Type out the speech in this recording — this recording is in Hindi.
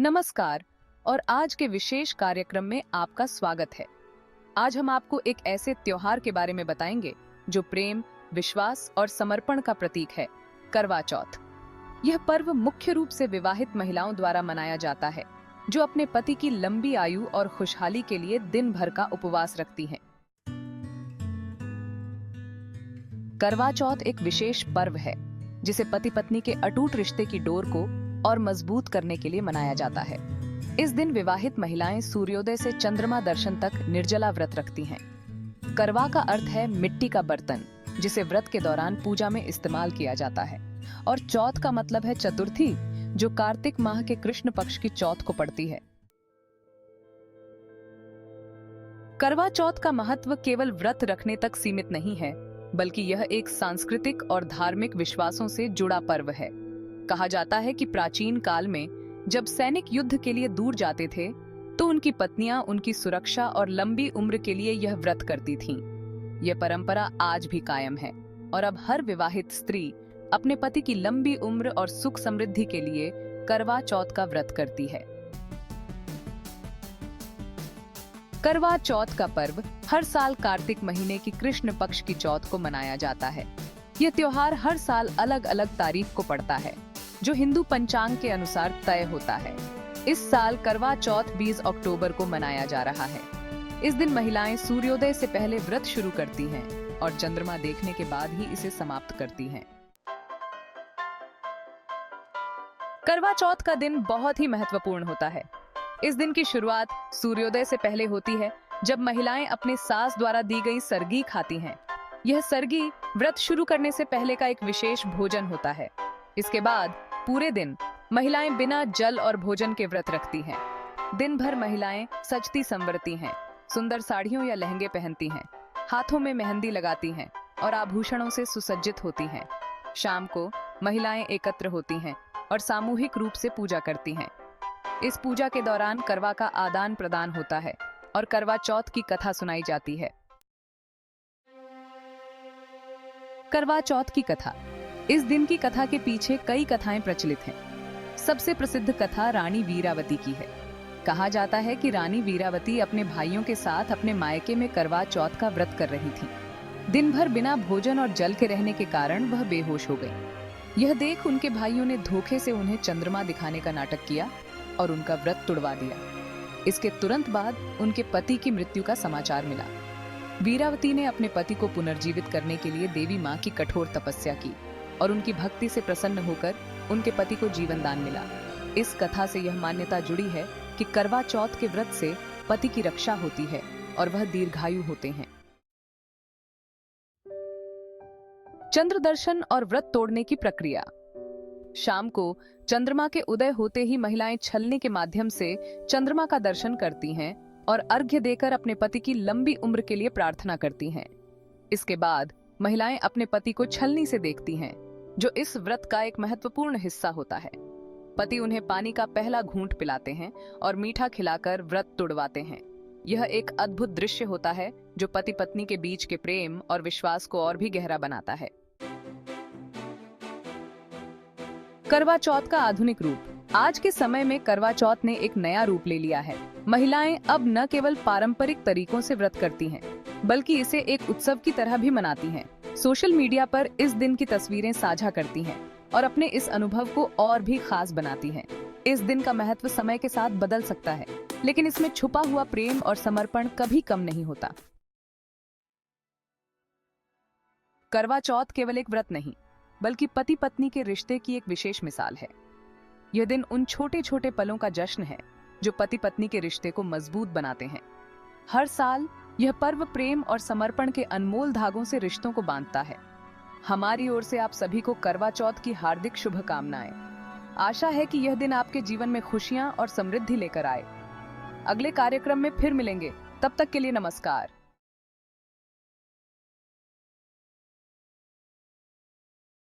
नमस्कार। और आज के विशेष कार्यक्रम में आपका स्वागत है। आज हम आपको एक ऐसे त्योहार के बारे में बताएंगे जो प्रेम, विश्वास और समर्पण का प्रतीक है, करवा चौथ। यह पर्व मुख्य रूप से विवाहित महिलाओं द्वारा मनाया जाता है, जो अपने पति की लंबी आयु और खुशहाली के लिए दिन भर का उपवास रखती हैं। करवा चौथ एक विशेष पर्व है जिसे पति पत्नी के अटूट रिश्ते की डोर को और मजबूत करने के लिए मनाया जाता है। इस दिन विवाहित महिलाएं सूर्योदय से चंद्रमा दर्शन तक निर्जला व्रत रखती हैं। करवा का अर्थ है मिट्टी का बर्तन, जिसे व्रत के दौरान पूजा में इस्तेमाल किया जाता है। और चौथ का मतलब है चतुर्थी, जो कार्तिक माह के कृष्ण पक्ष की चौथ को पड़ती है। करवा चौथ का महत्व केवल व्रत रखने तक सीमित नहीं है, बल्कि यह एक सांस्कृतिक और धार्मिक विश्वासों से जुड़ा पर्व है। कहा जाता है कि प्राचीन काल में जब सैनिक युद्ध के लिए दूर जाते थे, तो उनकी पत्नियां उनकी सुरक्षा और लंबी उम्र के लिए यह व्रत करती थीं। यह परंपरा आज भी कायम है और अब हर विवाहित स्त्री अपने पति की लंबी उम्र और सुख समृद्धि के लिए करवा चौथ का व्रत करती है। करवा चौथ का पर्व हर साल कार्तिक महीने की कृष्ण पक्ष की चौथ को मनाया जाता है। यह त्योहार हर साल अलग अलग तारीख को पड़ता है, जो हिंदू पंचांग के अनुसार तय होता है। इस साल करवा चौथ 20 अक्टूबर को मनाया जा रहा है। इस दिन महिलाएं सूर्योदय से पहले व्रत शुरू करती हैं और चंद्रमा देखने के बाद ही इसे समाप्त करती हैं। करवा चौथ का दिन बहुत ही महत्वपूर्ण होता है। इस दिन की शुरुआत सूर्योदय से पहले होती है, जब महिलाएं अपने सास द्वारा दी गई सरगी खाती हैं। यह सरगी व्रत शुरू करने से पहले का एक विशेष भोजन होता है। इसके बाद पूरे दिन महिलाएं बिना जल और भोजन के व्रत रखती हैं। दिन भर महिलाएं सजती संवरती हैं, सुंदर साड़ियों या लहंगे पहनती हैं, हाथों में मेहंदी लगाती हैं और आभूषणों से सुसज्जित होती हैं। शाम को महिलाएं एकत्र होती हैं और सामूहिक रूप से पूजा करती हैं। इस पूजा के दौरान करवा का आदान प्रदान होता है और करवा चौथ की कथा सुनाई जाती है। करवा चौथ की कथा। इस दिन की कथा के पीछे कई कथाएं प्रचलित हैं। सबसे प्रसिद्ध कथा रानी वीरावती की है। कहा जाता है कि रानी वीरावती अपने भाइयों के साथ अपने मायके में करवा चौथ का व्रत कर रही थी। दिन भर बिना भोजन और जल के रहने के कारण वह बेहोश हो गई। यह देख उनके भाइयों ने धोखे से उन्हें चंद्रमा दिखाने का नाटक किया और उनका व्रत तुड़वा दिया। इसके तुरंत बाद उनके पति की मृत्यु का समाचार मिला। वीरावती ने अपने पति को पुनर्जीवित करने के लिए देवी मां की कठोर तपस्या की और उनकी भक्ति से प्रसन्न होकर उनके पति को जीवन दान मिला। इस कथा से यह मान्यता जुड़ी है कि करवा चौथ के व्रत से पति की रक्षा होती है और वह दीर्घायु होते हैं। चंद्र दर्शन और व्रत तोड़ने की प्रक्रिया। शाम को चंद्रमा के उदय होते ही महिलाएं छलनी के माध्यम से चंद्रमा का दर्शन करती हैं और अर्घ्य देकर अपने पति की लंबी उम्र के लिए प्रार्थना करती हैं। इसके बाद महिलाएं अपने पति को छलनी से देखती हैं, जो इस व्रत का एक महत्वपूर्ण हिस्सा होता है। पति उन्हें पानी का पहला घूंट पिलाते हैं और मीठा खिलाकर व्रत तुड़वाते हैं। यह एक अद्भुत दृश्य होता है, जो पति पत्नी के बीच के प्रेम और विश्वास को और भी गहरा बनाता है। करवा चौथ का आधुनिक रूप। आज के समय में करवा चौथ ने एक नया रूप ले लिया है। महिलाएं अब न केवल पारंपरिक तरीकों से व्रत करती हैं, बल्कि इसे एक उत्सव की तरह भी मनाती हैं। सोशल मीडिया पर इस दिन की तस्वीरें साझा करती हैं और अपने इस अनुभव को और भी खास बनाती हैं। इस दिन का महत्व समय के साथ बदल सकता है, लेकिन इसमें छुपा हुआ प्रेम और समर्पण कभी कम नहीं होता। करवा चौथ केवल एक व्रत नहीं, बल्कि पति पत्नी के रिश्ते की एक विशेष मिसाल है। यह दिन उन छोटे छोटे पलों का जश्न है जो पति पत्नी के रिश्ते को मजबूत बनाते हैं। हर साल यह पर्व प्रेम और समर्पण के अनमोल धागों से रिश्तों को बांधता है। हमारी ओर से आप सभी को करवा चौथ की हार्दिक शुभकामनाएं। आशा है कि यह दिन आपके जीवन में खुशियां और समृद्धि लेकर आए। अगले कार्यक्रम में फिर मिलेंगे, तब तक के लिए नमस्कार।